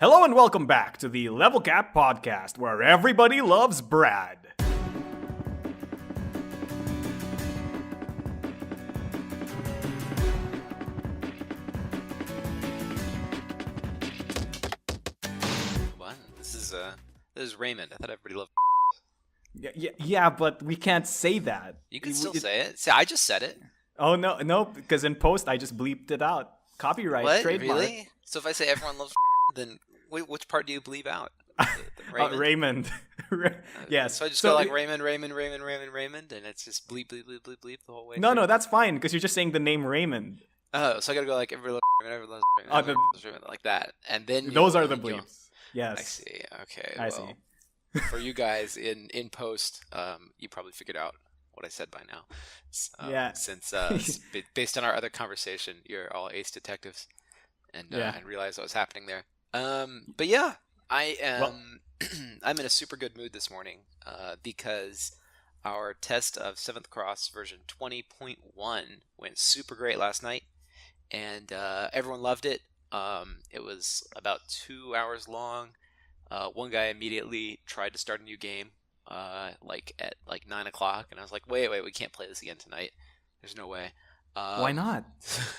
Hello and welcome back to the Level Cap Podcast, where everybody loves Brad. What? This is Raymond. I thought everybody loved. Yeah, but we can't say that. You can still say it. See, I just said it. Oh, no, because in post I just bleeped it out. Copyright, What? trademark. Really? So if I say everyone loves, then which part do you bleep out? Raymond. Yes. So I just go like Raymond, and it's just bleep the whole way. No, that's fine because you're just saying the name Raymond. Oh, so I gotta go like everyone loves Raymond, like that, and then those are the bleeps. Yes. I see. Okay. I see. For you guys in post, you probably figured out what I said by now. Yeah. Since based on our other conversation, you're all ace detectives, and realize what was happening there. But yeah, I am. Well, I'm in a super good mood this morning because our test of 7th Cross version 20.1 went super great last night, and everyone loved it. It was about 2 hours long. One guy immediately tried to start a new game, at 9 o'clock, and I was like, wait, we can't play this again tonight. There's no way. Why not?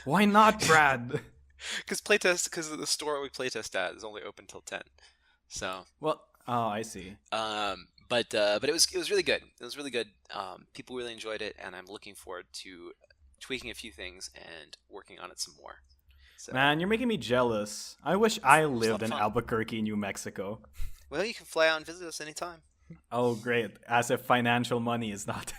Why not, Brad? Because the store we playtest at is only open till 10. So. Well, I see. But it was really good. It was really good. People really enjoyed it, and I'm looking forward to tweaking a few things and working on it some more. So, man, you're making me jealous. I wish I lived in Albuquerque, New Mexico. Well, you can fly out and visit us anytime. Oh, great. As if financial money is not...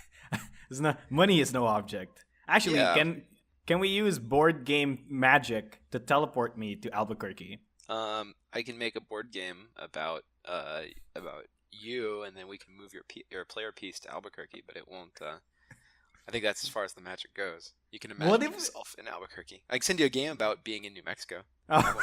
money is no object. Actually, can we use board game magic to teleport me to Albuquerque? I can make a board game about you, and then we can move your player piece to Albuquerque, but it won't... I think that's as far as the magic goes. You can imagine yourself in Albuquerque. I can send you a game about being in New Mexico. Oh,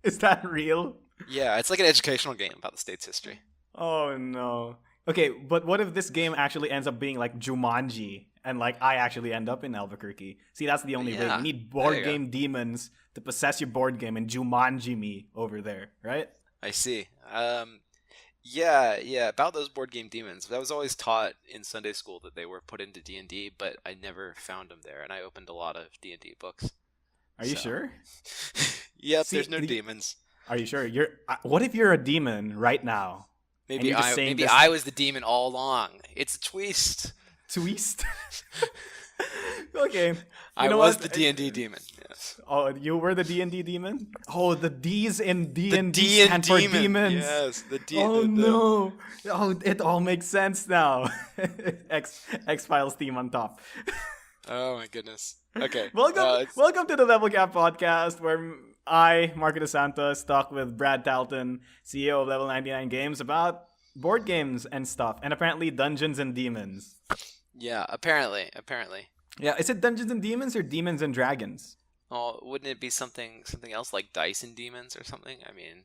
is that real? Yeah, it's like an educational game about the state's history. Oh, no. Okay, but what if this game actually ends up being like Jumanji, and like I actually end up in Albuquerque? See, that's the only way. You need board game demons to possess your board game and Jumanji me over there, right? I see. Yeah, about those board game demons. I was always taught in Sunday school that they were put into D&D, but I never found them there, and I opened a lot of D&D books. Are you sure? Yep, there's no demons. Are you sure? What if you're a demon right now? Maybe I was the demon all along. It's a twist. Twist? Okay. I was the D&D demon. Yes. Oh, you were the D&D demon? Oh, the D's in D&D stand for demons. Yes, the D. Oh, no. Oh, it all makes sense now. X-Files theme on top. Oh, my goodness. Okay. Welcome to the Level Cap Podcast, where I, Marco DeSantos, talk with Brad Talton, CEO of Level 99 Games, about board games and stuff, and apparently Dungeons and Demons. Yeah, apparently. Yeah, is it Dungeons and Demons or Demons and Dragons? Oh, wouldn't it be something else like Dice and Demons or something? I mean,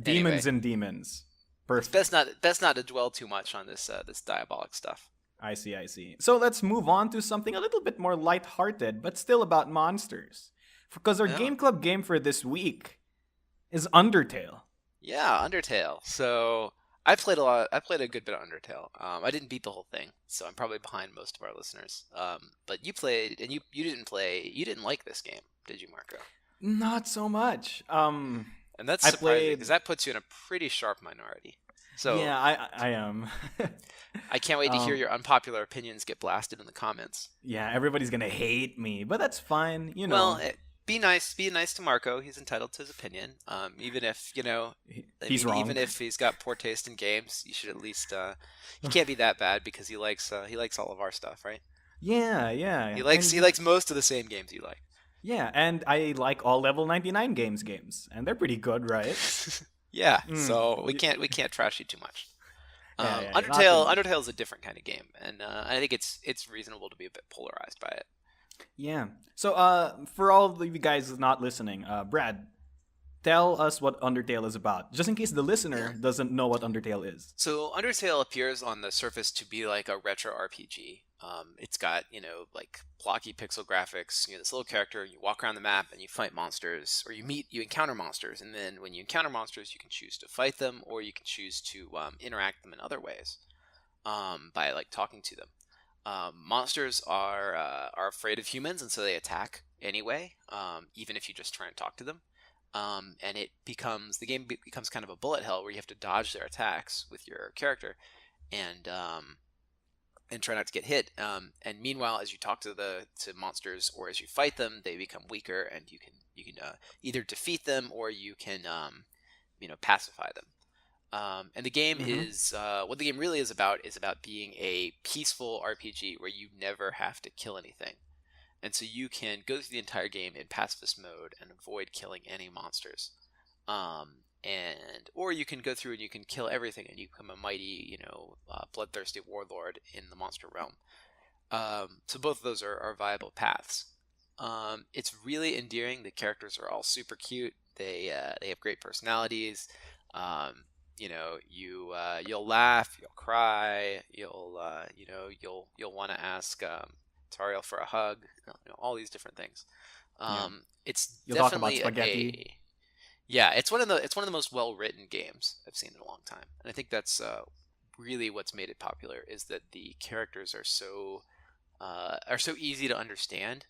Demons and Demons. Perfect. Best not to dwell too much on this diabolic stuff. I see. So let's move on to something a little bit more lighthearted, but still about monsters. Because our Game Club game for this week is Undertale. Yeah, Undertale. So I played a good bit of Undertale. I didn't beat the whole thing, so I'm probably behind most of our listeners. But you played, and you didn't play. You didn't like this game, did you, Marco? Not so much. And that's surprising because that puts you in a pretty sharp minority. So yeah, I am. I can't wait to hear your unpopular opinions get blasted in the comments. Yeah, everybody's gonna hate me, but that's fine. You know. Well, be nice to Marco. He's entitled to his opinion. Even if he's wrong. Even if he's got poor taste in games, you should at least. He can't be that bad because he likes all of our stuff, right? Yeah. He likes most of the same games you like. Yeah, and I like all Level 99 games, and they're pretty good, right? Yeah. So we can't trash you too much. Yeah, Undertale is a different kind of game, and I think it's reasonable to be a bit polarized by it. Yeah. So for all of you guys not listening, Brad, tell us what Undertale is about, just in case the Yeah. listener doesn't know what Undertale is. So Undertale appears on the surface to be like a retro RPG. It's got, like blocky pixel graphics. This little character. You walk around the map and you fight monsters, or you encounter monsters, and then when you encounter monsters, you can choose to fight them, or you can choose to interact them in other ways by like talking to them. Monsters are afraid of humans, and so they attack anyway, even if you just try and talk to them. And the game becomes kind of a bullet hell where you have to dodge their attacks with your character, and try not to get hit. And meanwhile, as you talk to monsters or as you fight them, they become weaker, and you can either defeat them or you can pacify them. And the game Mm-hmm. is what the game really is about being a peaceful RPG where you never have to kill anything. And so you can go through the entire game in pacifist mode and avoid killing any monsters. Or you can go through and you can kill everything and you become a mighty, bloodthirsty warlord in the monster realm. So both of those are viable paths. It's really endearing. The characters are all super cute. They have great personalities. You'll laugh, you'll cry, you'll want to ask Tariel for a hug, all these different things. Yeah. It's You'll talk about definitely spaghetti. yeah, it's one of the most well written games I've seen in a long time, and I think that's really what's made it popular is that the characters are so easy to understand,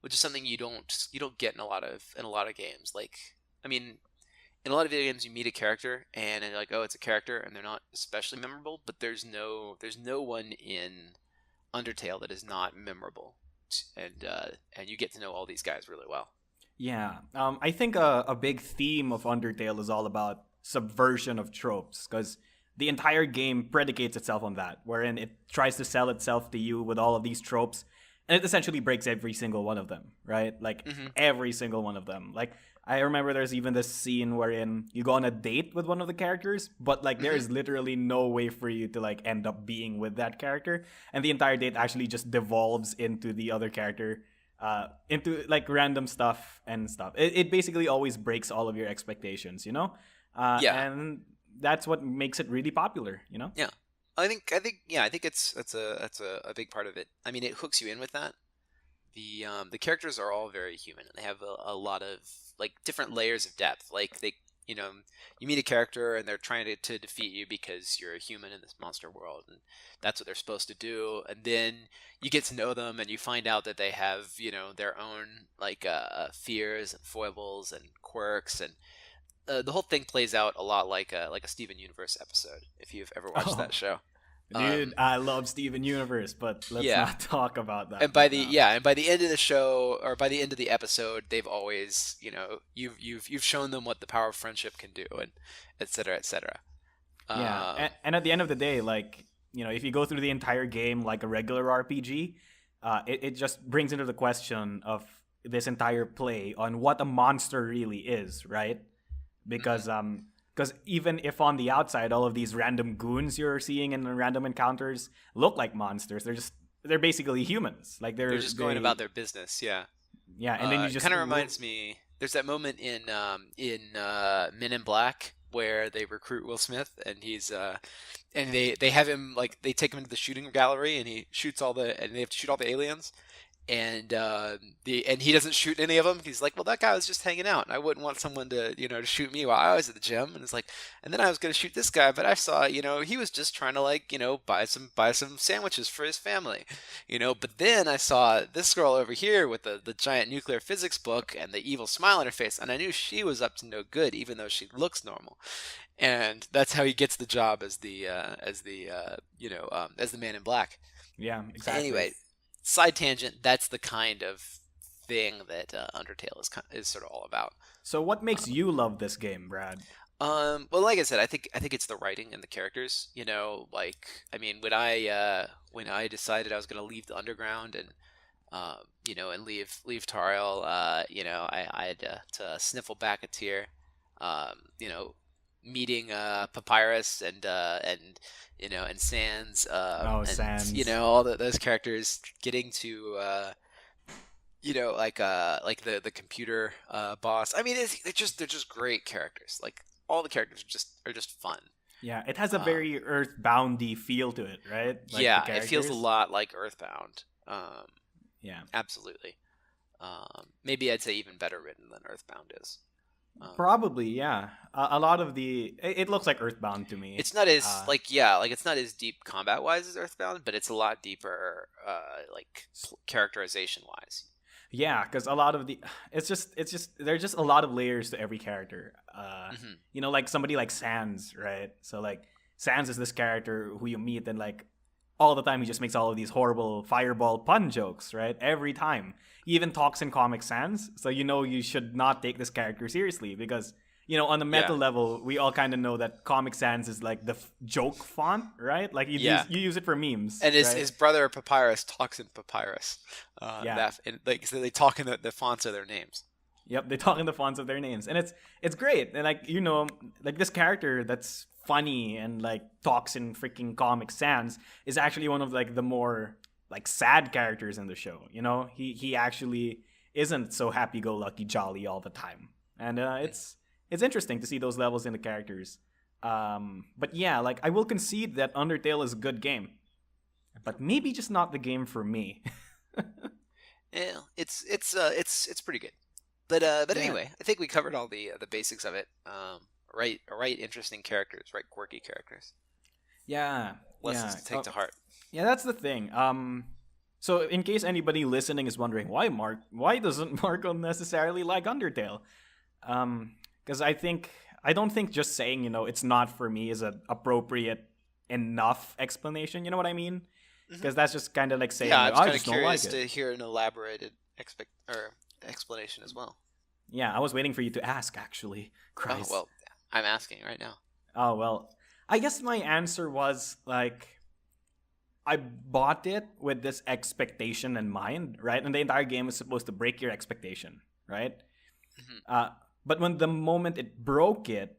which is something you don't get in a lot of games. Like, I mean, in a lot of video games, you meet a character and you're like, oh, it's a character, and they're not especially memorable. But there's no one in Undertale that is not memorable, and you get to know all these guys really well. Yeah. I think a big theme of Undertale is all about subversion of tropes, because the entire game predicates itself on that, wherein it tries to sell itself to you with all of these tropes, and it essentially breaks every single one of them, right? Like, Hmm. every single one of them. Like, I remember there's even this scene wherein you go on a date with one of the characters, but like there Hmm. is literally no way for you to like end up being with that character, and the entire date actually just devolves into the other character, into like random stuff and stuff. It basically always breaks all of your expectations, Yeah, and that's what makes it really popular, yeah. I think that's a big part of it. I mean, it hooks you in with that. The characters are all very human, and they have a lot of like different layers of depth. Like you know, you meet a character and they're trying to defeat you because you're a human in this monster world, and that's what they're supposed to do. And then you get to know them, and you find out that they have their own like fears and foibles and quirks, and the whole thing plays out a lot like a Steven Universe episode. If you've ever watched Oh, that show. dude, Um, I love Steven Universe, but let's yeah, not talk about and that by right the now. yeah and by the end of the show, or by the end of the episode, they've always you've shown them what the power of friendship can do, and et cetera, et cetera. Yeah, um and at the end of the day, like, if you go through the entire game like a regular RPG, it just brings into the question of this entire play on what a monster really is, right? mhm. Because even if on the outside all of these random goons you're seeing in random encounters look like monsters, they're basically humans. Like They're just going about their business, yeah. yeah, and then you It just kind of reminds me. There's that moment in Men in Black where they recruit Will Smith, and they have him, like, they take him into the shooting gallery, and they have to shoot all the aliens, and he doesn't shoot any of them. He's like, well, that guy was just hanging out, and I wouldn't want someone to shoot me while I was at the gym. And it's like, and then I was going to shoot this guy, but I saw he was just trying to, like, buy some sandwiches for his family. But then I saw this girl over here with the giant nuclear physics book and the evil smile on her face, and I knew she was up to no good, even though she looks normal. And that's how he gets the job as the Man in Black. yeah, exactly. Anyway, side tangent. That's the kind of thing that Undertale is sort of all about. So what makes Um, you love this game, Brad? well, like I said, I think it's the writing and the characters. Like, I mean, when I decided I was going to leave the underground and and leave Tariel, I had to sniffle back a tear. Meeting Papyrus and Sans, Oh, and Sans. all those characters, getting to like the computer boss. I mean, they're just great characters. Like all the characters are just fun. Yeah, it has a very Earthboundy feel to it, right? Like yeah, it feels a lot like Earthbound. Yeah, absolutely. Maybe I'd say even better written than Earthbound is. Probably, yeah. A lot of it looks like Earthbound to me. It's not as it's not as deep combat wise as Earthbound, but it's a lot deeper, characterization wise. Yeah, because a lot of it's just there's just a lot of layers to every character. Like somebody like Sans, right? So like Sans is this character who you meet and like all the time he just makes all of these horrible fireball pun jokes, right? Every time. He even talks in Comic Sans, so you should not take this character seriously because on the meta level, we all kind of know that Comic Sans is like the joke font, right? Like you use it for memes. And his brother Papyrus talks in Papyrus. So they talk in the fonts of their names. Yep, they talk in the fonts of their names, and it's great. And like this character that's funny and like talks in freaking Comic Sans is actually one of like the more like sad characters in the show. He actually isn't so happy-go-lucky, jolly all the time, and it's interesting to see those levels in the characters. But yeah, like I will concede that Undertale is a good game, but maybe just not the game for me. Yeah, it's pretty good. But anyway, I think we covered all the basics of it. Right, interesting characters, right, quirky characters. Yeah. Lessons to take to heart. Yeah, that's the thing. So in case anybody listening is wondering why doesn't Marco necessarily like Undertale? Because I don't think just saying it's not for me is an appropriate enough explanation. You know what I mean? Because that's just kind of like saying I'm I just don't like it. to hear an elaborated explanation as well. Yeah, I was waiting for you to ask actually. Christ. Oh well, I'm asking right now. Oh well, I guess my answer was like I bought it with this expectation in mind, right? And the entire game is supposed to break your expectation, right? But when the moment it broke it,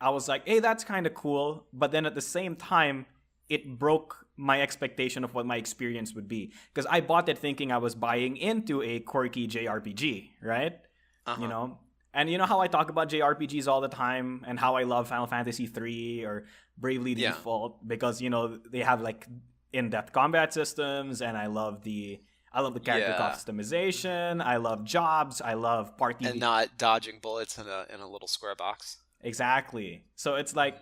I was like, hey, that's kind of cool. But then at the same time, it broke my expectation of what my experience would be. Because I bought it thinking I was buying into a quirky JRPG, right? And you know how I talk about JRPGs all the time and how I love Final Fantasy 3 or Bravely Default because they have like in-depth combat systems and I love the character customization, I love jobs, I love party and not dodging bullets in a little square box. Exactly. So it's like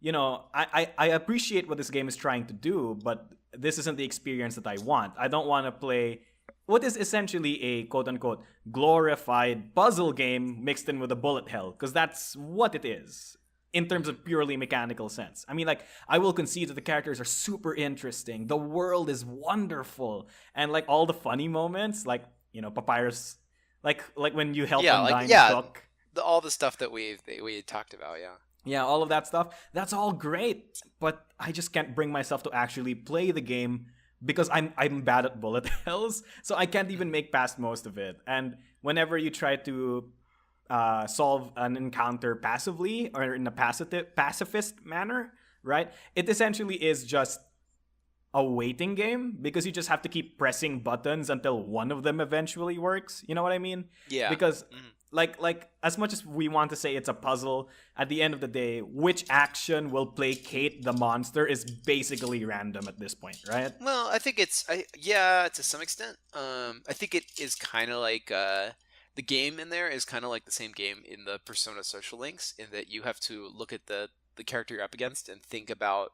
I appreciate what this game is trying to do, but this isn't the experience that I want. I don't want to play what is essentially a quote-unquote glorified puzzle game mixed in with a bullet hell, because that's what it is in terms of purely mechanical sense. I mean, like, I will concede that the characters are super interesting, the world is wonderful, and like all the funny moments, like Papyrus, like when you help Undyne cook, all the stuff that we talked about, yeah, all of that stuff, that's all great, but I just can't bring myself to actually play the game because I'm bad at bullet hells, so I can't even make past most of it. And whenever you try to solve an encounter passively or in a pacifist manner, right? It essentially is just a waiting game because you just have to keep pressing buttons until one of them eventually works. You know what I mean? Yeah. Because like as much as we want to say it's a puzzle, at the end of the day, which action will placate the monster is basically random at this point, right? Well, I think to some extent. I think it is kind of like the game in there is kind of like the same game in the Persona Social Links, in that you have to look at the character you're up against and think about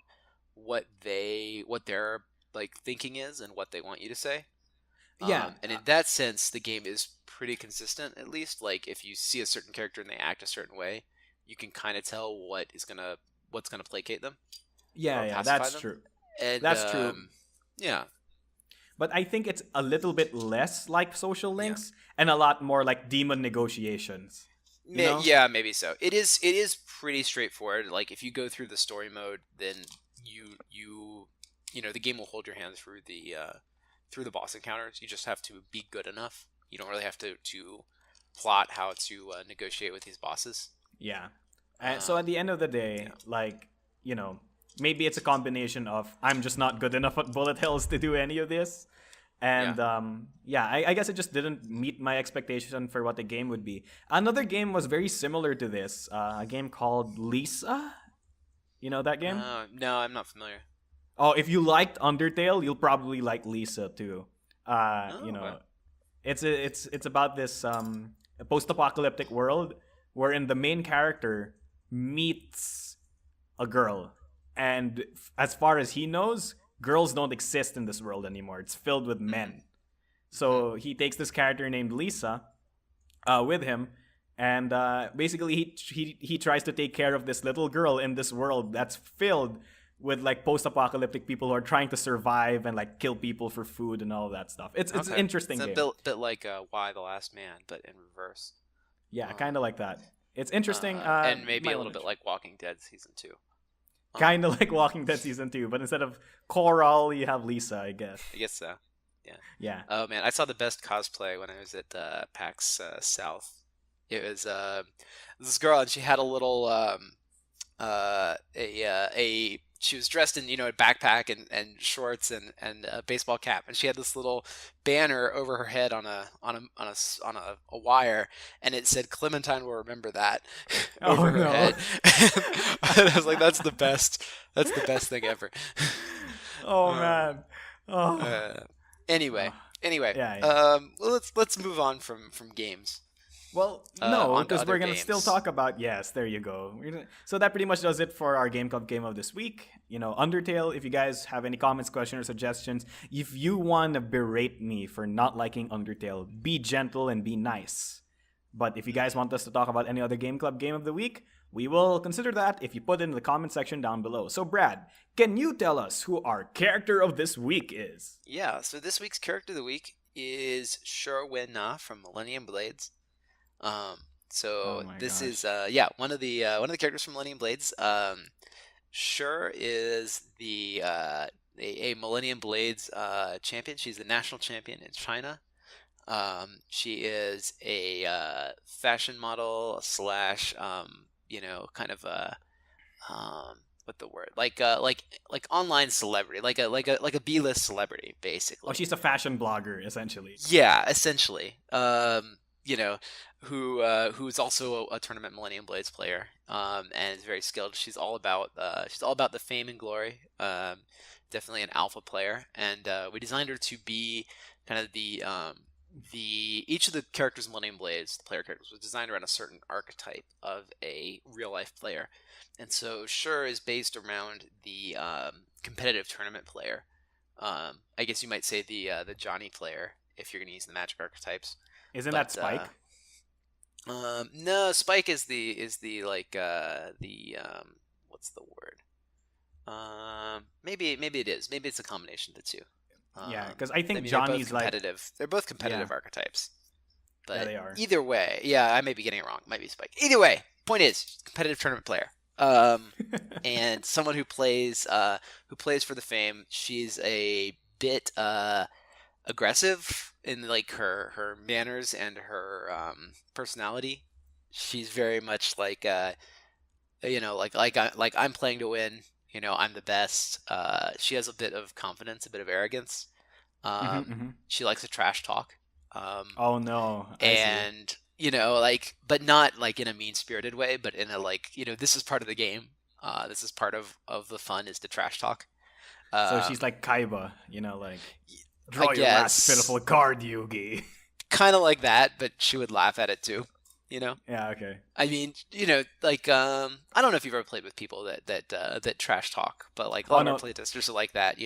what their like thinking is and what they want you to say. Yeah. And in that sense, the game is pretty consistent, at least. Like, if you see a certain character and they act a certain way, you can kind of tell what's gonna placate them. Yeah, that's true. And, that's true. Yeah. But I think it's a little bit less like Social Links and a lot more like demon negotiations. Yeah, maybe so. It is pretty straightforward. Like, if you go through the story mode, then the game will hold your hand through the boss encounters. You just have to be good enough. You don't really have to plot how to negotiate with these bosses. Yeah. So at the end of the day, maybe it's a combination of I'm just not good enough at bullet hells to do any of this, And I guess it just didn't meet my expectation for what the game would be. Another game was very similar to this, a game called Lisa. You know that game? No, I'm not familiar. Oh, if you liked Undertale, you'll probably like Lisa too. Okay. It's about this post-apocalyptic world wherein the main character meets a girl, and as far as he knows, girls don't exist in this world anymore. It's filled with men. So he takes this character named Lisa with him, and basically he tries to take care of this little girl in this world that's filled with like post-apocalyptic people who are trying to survive and like kill people for food and all of that stuff. It's an interesting game. It's a bit like Y: The Last Man, but in reverse. Yeah, kind of like that. It's interesting, and maybe a little bit like Walking Dead season 2. Kind of like Walking Dead season 2, but instead of Coral, you have Lisa, I guess. I guess so. Yeah. Yeah. Oh man, I saw the best cosplay when I was at PAX South. It was this girl, and she had a little she was dressed in a backpack and shorts and a baseball cap, and she had this little banner over her head on a wire, and it said "Clementine will remember that" over her head. And I was like, that's the best thing ever. Oh man. Anyway, yeah. let's move on from games. Well, no, because we're going to still talk about, yes, there you go. So that pretty much does it for our Game Club game of this week. Undertale, if you guys have any comments, questions, or suggestions, if you want to berate me for not liking Undertale, be gentle and be nice. But if you guys want us to talk about any other Game Club game of the week, we will consider that if you put it in the comment section down below. So Brad, can you tell us who our character of this week is? Yeah, so this week's character of the week is Shur from Millennium Blades. This is one of the characters from Millennium Blades. Shur is a Millennium Blades champion. She's the national champion in China. She is a fashion model slash kind of a what the word like online celebrity, like a B-list celebrity, basically. Oh, she's a fashion blogger, essentially. Yeah, essentially. Who's also a tournament Millennium Blades player, and is very skilled. She's all about the fame and glory. Definitely an alpha player, and we designed her to be kind of each of the characters in Millennium Blades, the player characters, was designed around a certain archetype of a real life player, and so Shur is based around the competitive tournament player. I guess you might say the Johnny player if you're going to use the magic archetypes. Isn't that Spike? No, Spike is the what's the word? Maybe it is. Maybe it's a combination of the two. Yeah, because I think Johnny's competitive. They're both competitive archetypes. But yeah, they are. Either way, yeah, I may be getting it wrong. It might be Spike. Either way, point is, competitive tournament player. And someone who plays for the fame. She's a bit aggressive in like her manners and her personality. She's very much like I'm playing to win. I'm the best. She has a bit of confidence, a bit of arrogance. She likes to trash talk. Oh no! And but not like in a mean-spirited way, but in a this is part of the game. This is part of the fun, is to trash talk. So she's like Kaiba, draw your last pitiful card, Yugi. Kind of like that, but she would laugh at it too. Yeah, okay. I mean, I don't know if you've ever played with people that trash talk, but like a lot of our playtesters are like that,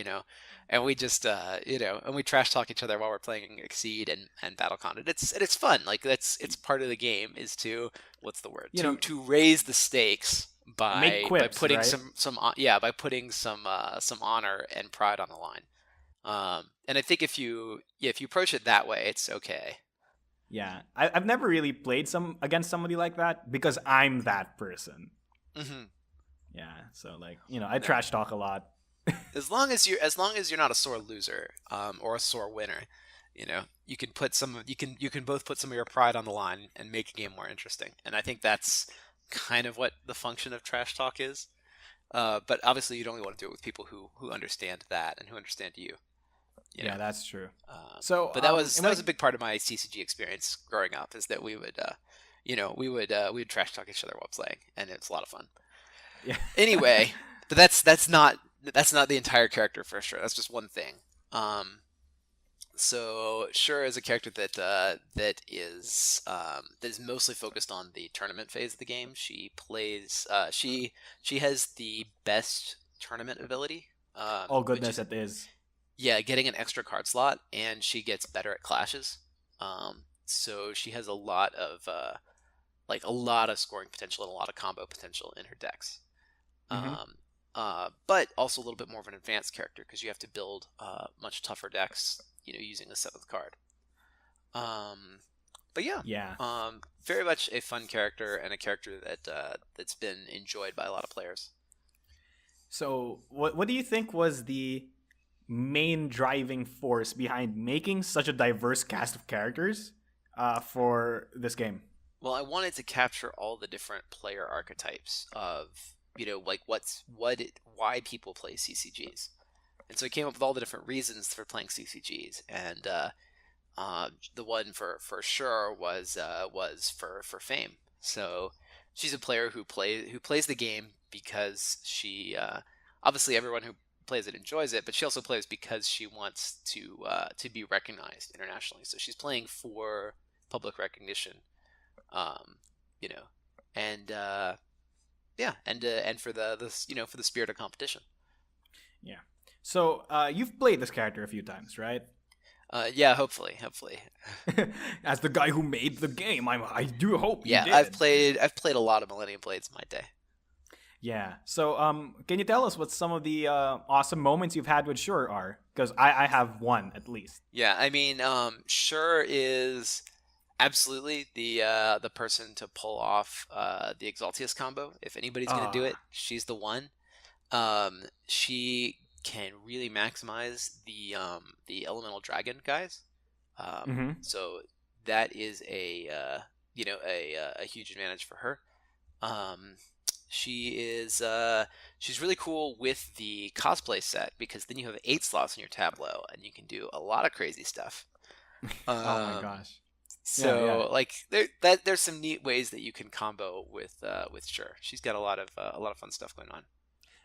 and we just and we trash talk each other while we're playing Exceed and BattleCon. It's fun. Like it's part of the game, is to, what's the word? To raise the stakes by putting right? by putting some honor and pride on the line. And I think if you approach it that way, it's okay. Yeah, I've never really played against somebody like that because I'm that person. Mm-hmm. Yeah, so I trash talk a lot. As long as you're not a sore loser, or a sore winner, you can both put some of your pride on the line and make a game more interesting. And I think that's kind of what the function of trash talk is. But obviously, you'd only want to do it with people who understand that and who understand you. You know? Yeah, that's true. But that was a big part of my CCG experience growing up, is that we would, we would trash talk each other while playing, and it's a lot of fun. Yeah. Anyway, but that's not the entire character for sure. That's just one thing. So Shur is a character that is mostly focused on the tournament phase of the game. She plays she has the best tournament ability. Oh goodness, it is. Yeah, getting an extra card slot, and she gets better at clashes. So she has a lot of scoring potential and a lot of combo potential in her decks. But also a little bit more of an advanced character, because you have to build much tougher decks, using the 7th card. But yeah, very much a fun character, and a character that's been enjoyed by a lot of players. So, what do you think was the main driving force behind making such a diverse cast of characters for this game? Well, I wanted to capture all the different player archetypes of, why people play CCGs. And so I came up with all the different reasons for playing CCGs, and the one for sure was for fame. So she's a player who plays the game because she obviously everyone who plays it enjoys it, but she also plays because she wants to be recognized internationally. So she's playing for public recognition, and and for the spirit of competition. Yeah. So you've played this character a few times, right? Yeah, hopefully. As the guy who made the game, I do hope. Yeah, you did. I've played a lot of Millennium Blades in my day. Yeah. So can you tell us what some of the awesome moments you've had with Shur are? Because I have one at least. Yeah, I mean, Shur is absolutely the person to pull off the Exaltius combo. If anybody's gonna do it, she's the one. She can really maximize the elemental dragon guys. So that is a huge advantage for her. She's really cool with the cosplay set, because then you have 8 slots in your tableau and you can do a lot of crazy stuff. Oh my gosh. So there's some neat ways that you can combo with Shur. She's got a lot of fun stuff going on.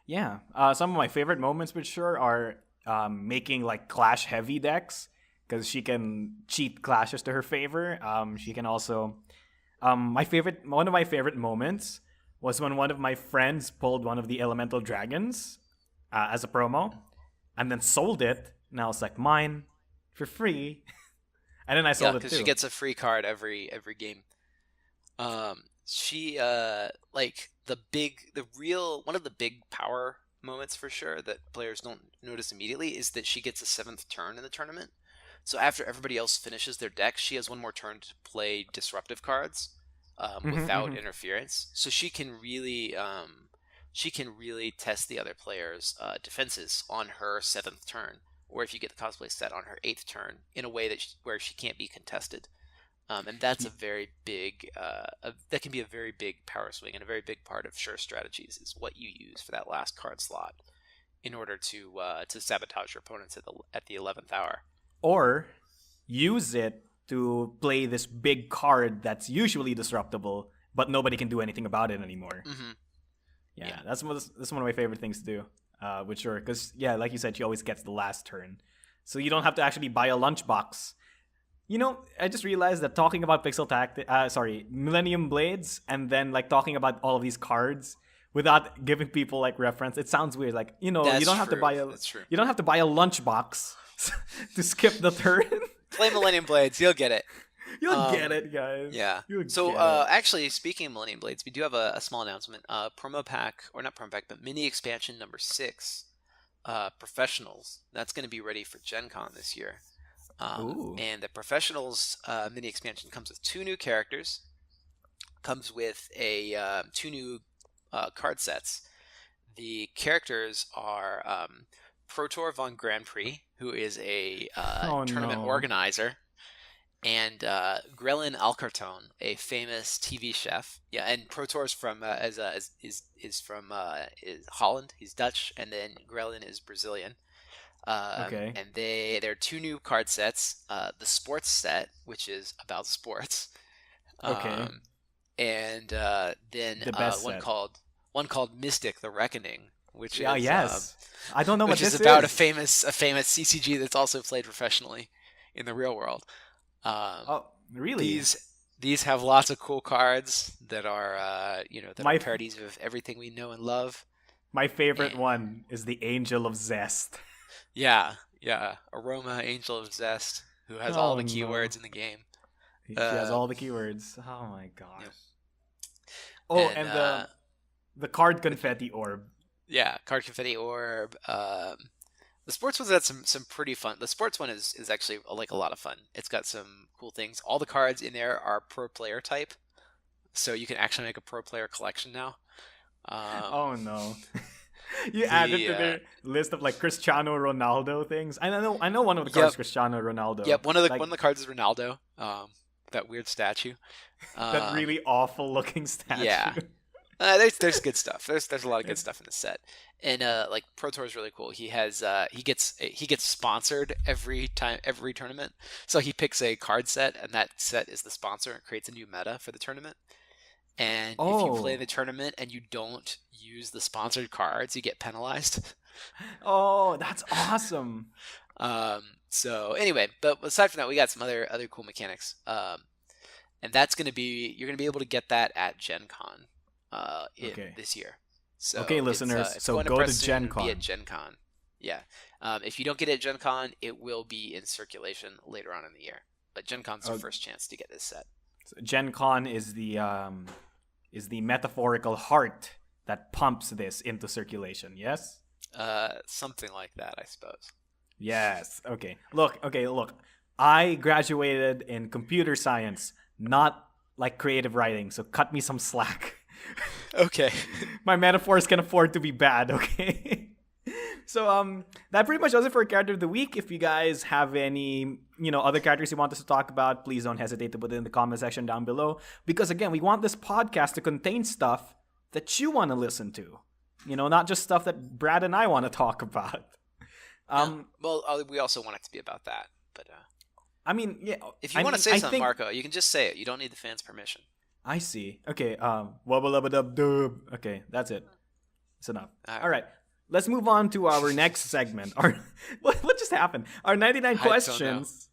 Yeah, some of my favorite moments with Shur are making like clash heavy decks, because she can cheat clashes to her favor. She can also one of my favorite moments was when one of my friends pulled one of the elemental dragons as a promo, and then sold it, and I was like, mine for free. And then I sold it too. Because she gets a free card every game. She one of the big power moments for Shur that players don't notice immediately is that she gets a 7th turn in the tournament. So after everybody else finishes their deck, she has one more turn to play disruptive cards without interference. So she can really test the other player's defenses on her 7th turn, or if you get the cosplay set, on her 8th turn, in a way where she can't be contested. And that's a very big that can be a very big power swing, and a very big part of Shur's strategies is what you use for that last card slot in order to sabotage your opponents at the 11th hour, or use it to play this big card that's usually disruptible, but nobody can do anything about it anymore. Yeah, that's one of my favorite things to do with Shur, because like you said, she always gets the last turn, so you don't have to actually buy a lunchbox. I just realized that talking about Millennium Blades, and then like talking about all of these cards without giving people like reference, it sounds weird. Like you don't have to buy a lunchbox to skip the turn. Play Millennium Blades, you'll get it. You'll get it, guys. Yeah. So actually, speaking of Millennium Blades, we do have a small announcement. Promo pack, or not promo pack, but mini expansion number 6, Professionals. That's going to be ready for Gen Con this year. And the Professionals mini expansion comes with 2 new characters, comes with 2 new card sets. The characters are Protor von Grand Prix, who is a tournament organizer, and Grelin Alcartone, a famous TV chef. Yeah, and Protor is from is from Holland. He's Dutch, and then Grelin is Brazilian. Okay. And there are two new card sets. The sports set, which is about sports, Okay. and then The best one set. called Mystic: The Reckoning, which Yeah, is yes. I don't know what which is this about is. a famous CCG that's also played professionally in the real world. Um, Oh, really? these these have lots of cool cards that are that are My parodies of everything we know and love. my favorite And one is the Angel of Zest. yeah, Aroma, Angel of Zest, who has all Oh the no. keywords in the game. She has all Um, the keywords. Oh my gosh. yep. Oh, And and the card the confetti orb. yeah, Card Confetti Orb. The sports one's got some pretty fun. The sports one is actually like a lot of fun. It's got some cool things. All the cards in there are pro player type, so you can actually make a pro player collection now. Um, Oh no. You added the to their list of like Cristiano Ronaldo things. I know one of the cards Yep, is Cristiano Ronaldo. yep. One Like of the cards is Ronaldo. That weird statue. that Um, really awful looking statue. yeah. There's good stuff. There's a lot of good stuff in this set, and like Pro Tour is really cool. He gets sponsored every tournament. So he picks a card set, and that set is the sponsor and creates a new meta for the tournament. And if you play Oh. the tournament and you don't use the sponsored cards, you get penalized. Oh, that's awesome. So anyway, but aside from that, we got some other cool mechanics. And that's you're gonna be able to get that at Gen Con Okay. this year. Okay, So listeners. it's So going to go to press Gen soon, be at Con. Gen Con. Yeah. If you don't get it at Gen Con, it will be in circulation later on in the year. But Gen Con's your Oh, first chance to get this set. so Gen Con is the metaphorical heart that pumps this into circulation. Yes. Something like that, I suppose. Yes. Okay. Look. I graduated in computer science, not like creative writing, so cut me some slack. Okay. My metaphors can afford to be bad, okay? So that pretty much does it for character of the week. If you guys have any, other characters you want us to talk about, please don't hesitate to put it in the comment section down below. Because again, we want this podcast to contain stuff that you want to listen to. Not just stuff that Brad and I want to talk about. Yeah. Well, we also want it to be about that. But I mean, yeah. if you want to say something, Marco, you can just say it. You don't need the fans' permission. I see. Okay. Wubba lubba dub dub. Okay, that's it. It's enough. All right. Let's move on to our next segment. What just happened? Our 99 questions.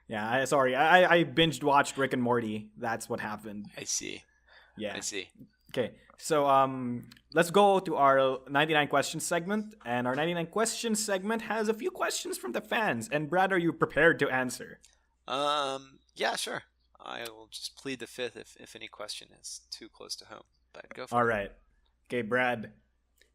Yeah, I binged watched Rick and Morty. That's what happened. I see. Yeah. I see. Okay. So let's go to our 99 questions segment, and our 99 questions segment has a few questions from the fans. And Brad, are you prepared to answer? Yeah, sure. I will just plead the fifth if any question is too close to home. But go for it. All right. Okay, Brad.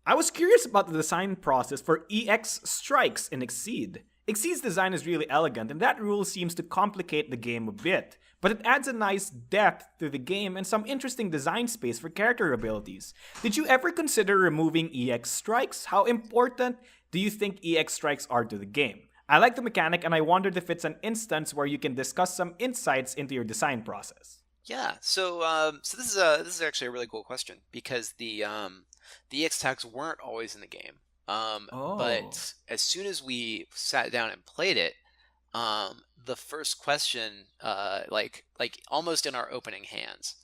I was curious about the design process for EX strikes in Exceed. Exceed's design is really elegant, and that rule seems to complicate the game a bit, but it adds a nice depth to the game and some interesting design space for character abilities. Did you ever consider removing EX strikes? How important do you think EX strikes are to the game? I like the mechanic, and I wondered if it's an instance where you can discuss some insights into your design process. Yeah. So this is actually a really cool question because the EX tags weren't always in the game. Oh. But as soon as we sat down and played it, the first question, like almost in our opening hands,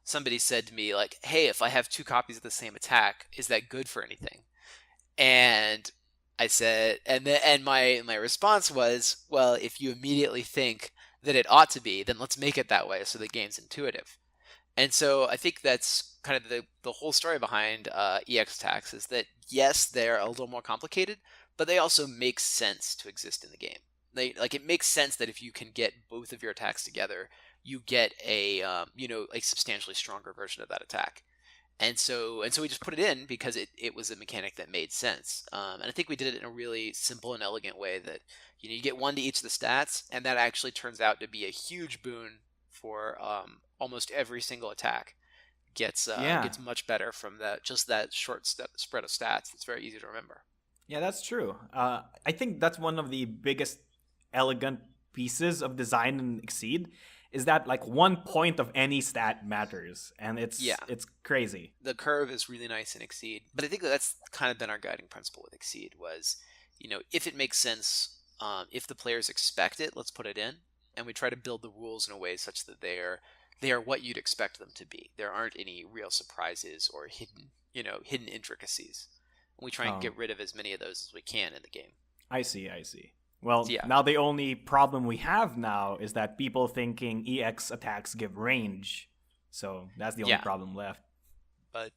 somebody said to me like, "Hey, if I have two copies of the same attack, is that good for anything?" And I said, and my response was, "Well, if you immediately think that it ought to be, then let's make it that way so the game's intuitive." And so I think that's kind of the whole story behind EX attacks is that yes, they're a little more complicated, but they also make sense to exist in the game. It makes sense that if you can get both of your attacks together, you get a substantially stronger version of that attack. And so we just put it in because it was a mechanic that made sense. And I think we did it in a really simple and elegant way that you get one to each of the stats, and that actually turns out to be a huge boon for almost every single attack. Gets much better from that short spread of stats. It's very easy to remember. Yeah, that's true. I think that's one of the biggest elegant pieces of design in Exceed is that like 1 point of any stat matters, and it's crazy. The curve is really nice in Exceed, but I think that's kind of been our guiding principle with Exceed was if it makes sense, if the players expect it, let's put it in, and we try to build the rules in a way such that they are what you'd expect them to be. There aren't any real surprises or hidden intricacies. And we try and get rid of as many of those as we can in the game. I see. Well, now the only problem we have now is that people thinking EX attacks give range. So that's the only problem left. But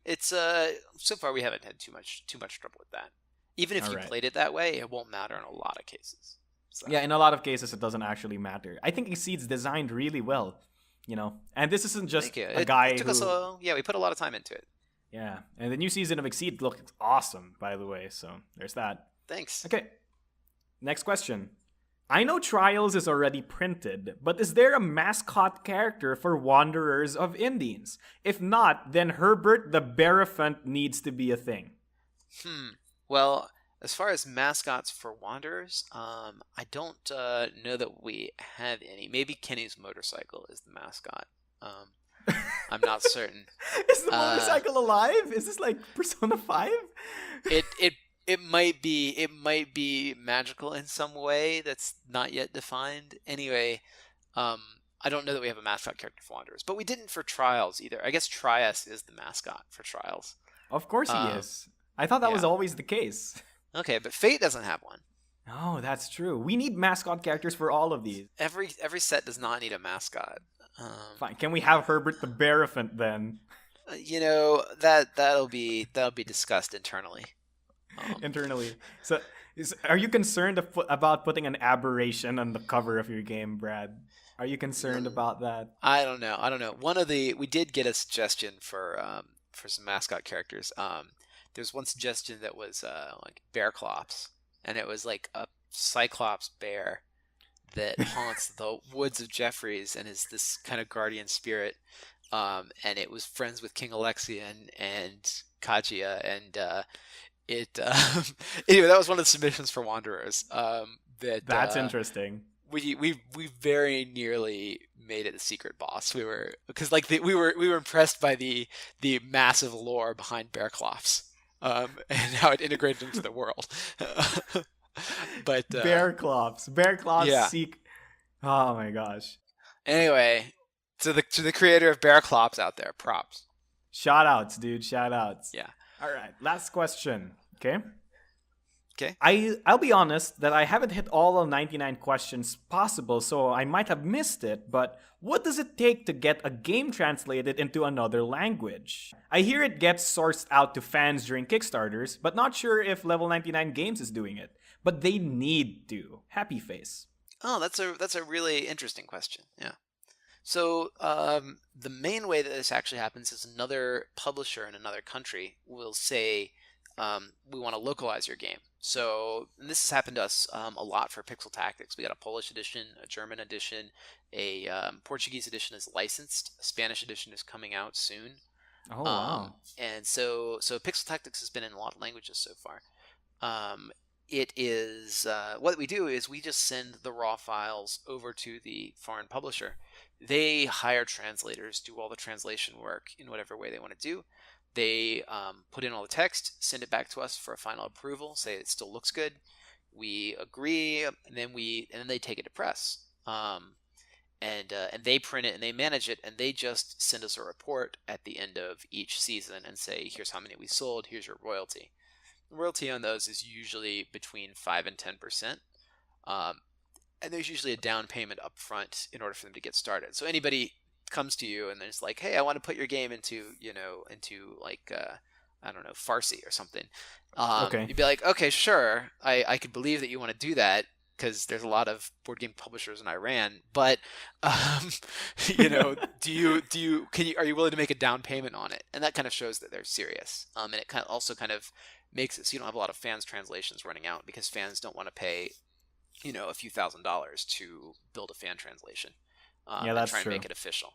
it's so far we haven't had too much trouble with that. Even if you played it that way, it won't matter in a lot of cases. So. Yeah, in a lot of cases, it doesn't actually matter. I think Exceed's designed really well, and this isn't just a guy who... we put a lot of time into it. Yeah, and the new season of Exceed looks awesome, by the way, so there's that. Thanks. Okay, next question. I know Trials is already printed, but is there a mascot character for Wanderers of Indies? If not, then Herbert the Bearifant needs to be a thing. Well, as far as mascots for Wanderers, I don't know that we have any. Maybe Kenny's motorcycle is the mascot. I'm not certain. Is the motorcycle alive? Is this like Persona 5? It might be magical in some way that's not yet defined. Anyway, I don't know that we have a mascot character for Wanderers, but we didn't for Trials either. I guess Trias is the mascot for Trials. Of course he is. I thought that was always the case. Okay, but Fate doesn't have one. Oh, that's true. We need mascot characters for all of these. Every set does not need a mascot. Fine. Can we have Herbert the Bearifant then? That'll be discussed internally. Internally. So, are you concerned about putting an aberration on the cover of your game, Brad? Are you concerned about that? I don't know. We did get a suggestion for some mascot characters. There's one suggestion that was like Bearclops, and it was like a Cyclops bear that haunts the woods of Jeffries and is this kind of guardian spirit. And it was friends with King Alexian and Kaguya, and anyway, that was one of the submissions for Wanderers. That's interesting. We very nearly made it a secret boss. We were impressed by the massive lore behind Bearclops. And how it integrated into the world. But Bearclops seek. Oh my gosh. Anyway, to the creator of Bearclops out there, props. Shout outs, dude. Shout outs. Yeah. All right. Last question. Okay. Okay. I'll be honest that I haven't hit all of 99 questions possible, so I might have missed it, but what does it take to get a game translated into another language? I hear it gets sourced out to fans during Kickstarters, but not sure if Level 99 Games is doing it. But they need to. Happy face. Oh, that's a really interesting question. Yeah. So the main way that this actually happens is another publisher in another country will say, we want to localize your game. So this has happened to us a lot for Pixel Tactics. We got a Polish edition, a German edition, a Portuguese edition is licensed, a Spanish edition is coming out soon. Oh, wow. And so Pixel Tactics has been in a lot of languages so far. It is what we do is we just send the raw files over to the foreign publisher. They hire translators, do all the translation work in whatever way they want to do. They put in all the text, send it back to us for a final approval, say it still looks good. We agree, and then they take it to press. And they print it and they manage it, and they just send us a report at the end of each season and say, here's how many we sold, here's your royalty. The royalty on those is usually between 5 and 10%. And there's usually a down payment up front in order for them to get started. So anybody comes to you and they're just like, hey, I want to put your game into like I don't know, Farsi or something. Okay. You'd be like, okay, sure, I could believe that you want to do that because there's a lot of board game publishers in Iran, but are you willing to make a down payment on it? And that kind of shows that they're serious. And it also makes it so you don't have a lot of fans translations running out because fans don't want to pay a few $1,000s to build a fan translation. Yeah, that's try and true. make it official.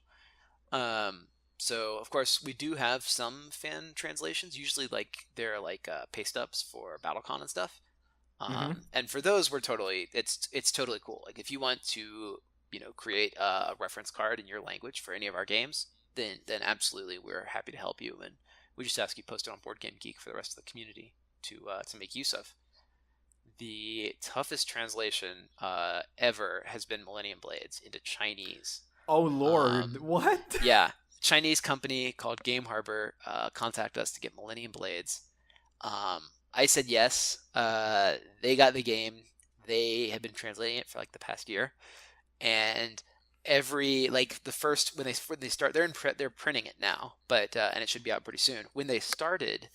So of course we do have some fan translations. Usually they're paste ups for BattleCon and stuff. And for those it's totally cool. Like if you want to create a reference card in your language for any of our games, then absolutely we're happy to help you. And we just ask you post it on Board Game Geek for the rest of the community to make use of. the toughest translation ever has been Millennium Blades into Chinese. Oh Lord, what? Yeah, Chinese company called Game Harbor contacted us to get Millennium Blades. I said yes. They got the game. They have been translating it for like the past year, and every like the first when they start they're printing it now, but and it should be out pretty soon. When they started,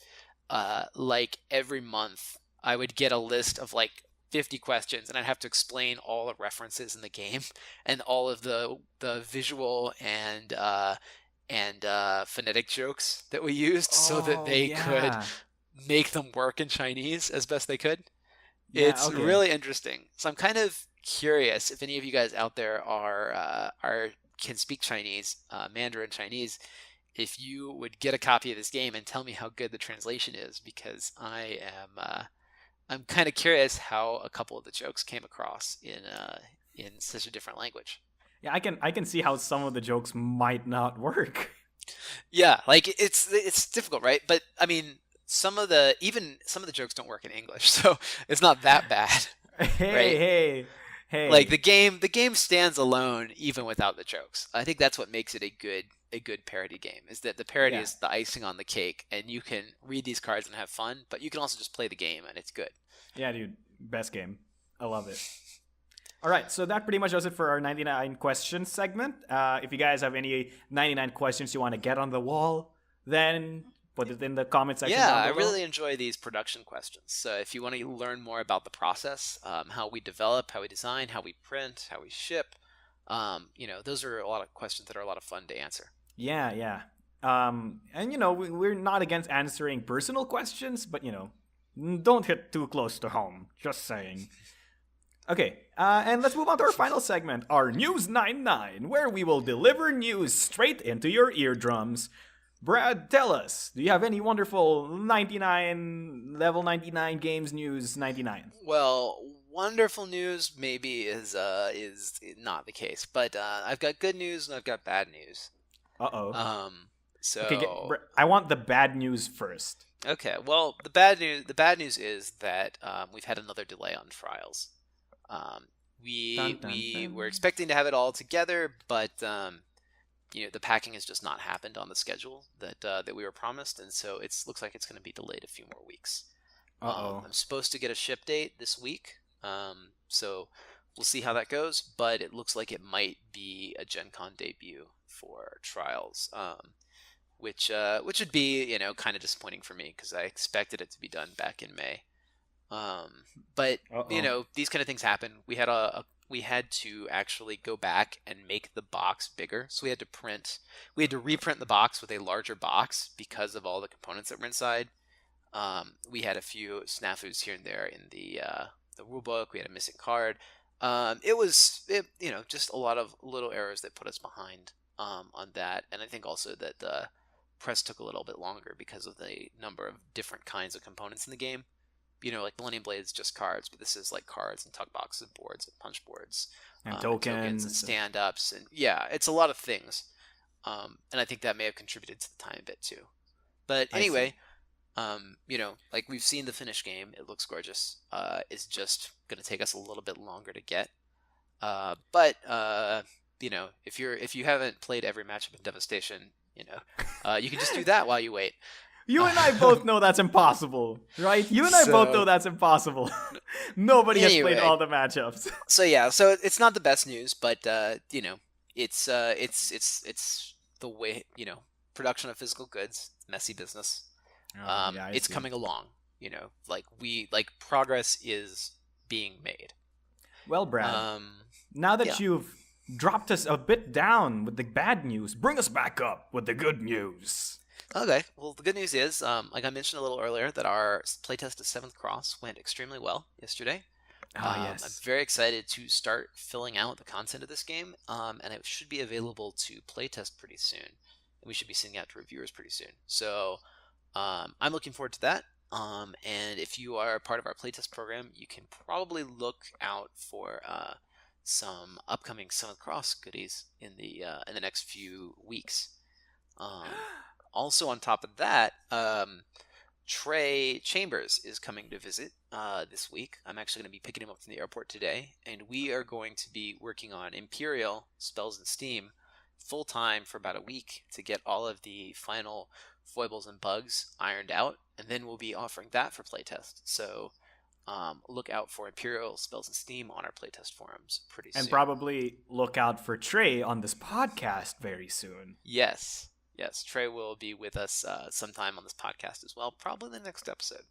like every month, I would get a list of like 50 questions, and I'd have to explain all the references in the game and all of the visual and phonetic jokes that we used so that Oh they could yeah. make them work in Chinese as best they could. Yeah, It's okay. really interesting. So I'm kind of curious if any of you guys out there are can speak Chinese, Mandarin Chinese, if you would get a copy of this game and tell me how good the translation is, because I'm kind of curious how a couple of the jokes came across in such a different language. Yeah, I can see how some of the jokes might not work. Yeah, like it's difficult, right? But I mean, some of the jokes don't work in English, so it's not that bad, Hey, right? hey, Like hey. the game stands alone even without the jokes. I think that's what makes it a good parody game, is that the parody Yeah. is the icing on the cake, and you can read these cards and have fun, but you can also just play the game and it's good. Yeah, dude. Best game. I love it. All right, so that pretty much does it for our 99 questions segment. If you guys have any 99 questions you want to get on the wall, then put it in the comment section Yeah, down I below. really enjoy these production questions. So if you want to learn more about the process, how we develop, how we design, how we print, how we ship, those are a lot of questions that are a lot of fun to answer. Yeah, yeah. And we're not against answering personal questions, but don't hit too close to home. Just saying. Okay, and let's move on to our final segment, our News 99, where we will deliver news straight into your eardrums. Brad, tell us, do you have any wonderful 99, level 99 games news 99? Well, wonderful news maybe is not the case, but I've got good news and I've got bad news. Uh oh. Um, Okay, so I want the bad news first. okay, well the bad news is that we've had another delay on trials. Um, Dun dun we were dun. expecting to have it all together, but the packing has just not happened on the schedule that we were promised, and so it looks like it's going to be delayed a few more weeks. Uh oh. I'm supposed to get a ship date this week, so we'll see how that goes. But it looks like it might be a Gen Con debut for Trials, which would be kind of disappointing for me because I expected it to be done back in May. But Uh oh. these kind of things happen. We had to actually go back and make the box bigger. So we had to reprint the box with a larger box because of all the components that were inside. We had a few snafus here and there in the rule book. We had a missing card. Just a lot of little errors that put us behind on that. And I think also that the press took a little bit longer because of the number of different kinds of components in the game. Like Millennium Blade is just cards, but this is like cards and tuck boxes, boards and punch boards, And and tokens and tokens. stand ups, and yeah, it's a lot of things. And I think that may have contributed to the time a bit too. But I see. anyway, like we've seen the finished game, it looks gorgeous. It's just gonna take us a little bit longer to get. But if you haven't played every matchup in Devastation, you can just do that while you wait. You and I both know that's impossible, right? You and I both know So that's impossible. Nobody has played anyway, all the matchups. so yeah, so it's not the best news, but it's the way production of physical goods, messy business. Oh, yeah, I It's see. coming along. Like progress is being made. Well, Brad, Um, now that yeah. you've dropped us a bit down with the bad news, bring us back up with the good news. Okay. Well, the good news is, like I mentioned a little earlier, that our playtest of Seventh Cross went extremely well yesterday. Ah, I'm yes. very excited to start filling out the content of this game, and it should be available to playtest pretty soon. And we should be sending out to reviewers pretty soon. So I'm looking forward to that. And if you are part of our playtest program, you can probably look out for some upcoming Seventh Cross goodies in the next few weeks. Um, Also, on top of that, Trey Chambers is coming to visit this week. I'm actually going to be picking him up from the airport today, and we are going to be working on Imperial Spells and Steam full-time for about a week to get all of the final foibles and bugs ironed out, and then we'll be offering that for playtest. So look out for Imperial Spells and Steam on our playtest forums pretty soon. And probably look out for Trey on this podcast very soon. Yes, Trey will be with us sometime on this podcast as well, probably the next episode.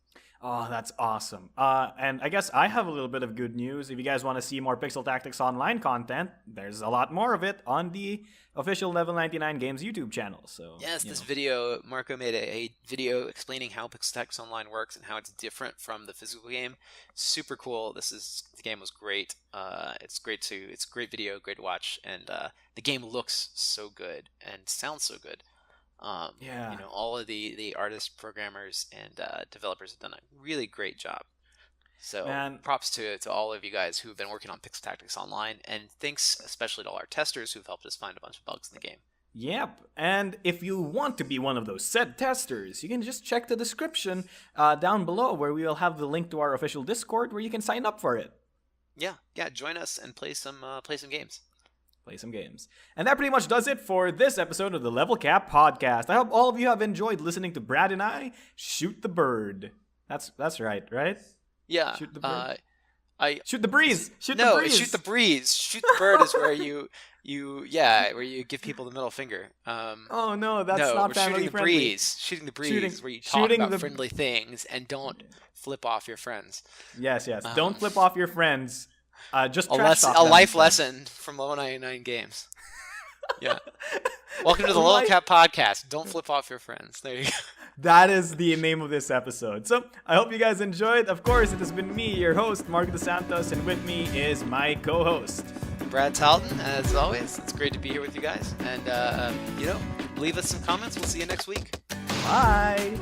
Oh, that's awesome. And I guess I have a little bit of good news. If you guys want to see more Pixel Tactics Online content, there's a lot more of it on the official Level 99 Games YouTube channel. So yes, this video, Marco made a video explaining how Pixel Tactics Online works and how it's different from the physical game. Super cool. The game was great. It's a great video, great to watch, and the game looks so good and sounds so good. All of the artists, programmers, and developers have done a really great job. So props to all of you guys who've been working on Pixel Tactics Online, and thanks especially to all our testers who've helped us find a bunch of bugs in the game. Yep, and if you want to be one of those said testers, you can just check the description down below where we will have the link to our official Discord where you can sign up for it. Yeah, join us and play some games. Play some games. And that pretty much does it for this episode of the Level Cap Podcast. I hope all of you have enjoyed listening to Brad and I shoot the bird. That's right? Yeah. Shoot the bird. Shoot the breeze. Shoot the breeze. Shoot the breeze. Shoot the bird is where where you give people the middle finger. Oh no, that's not family friendly. Shooting the breeze is where you talk about friendly things and don't flip off your friends. Yes. Don't flip off your friends. Just a life lesson from Level 99 Games. Yeah. Welcome to the Level Cap Podcast. Don't flip off your friends. There you go. That is the name of this episode. So I hope you guys enjoyed. Of course, it has been me, your host, Mark DeSantos, and with me is my co-host, Brad Talton. As always, it's great to be here with you guys. And, leave us some comments. We'll see you next week. Bye.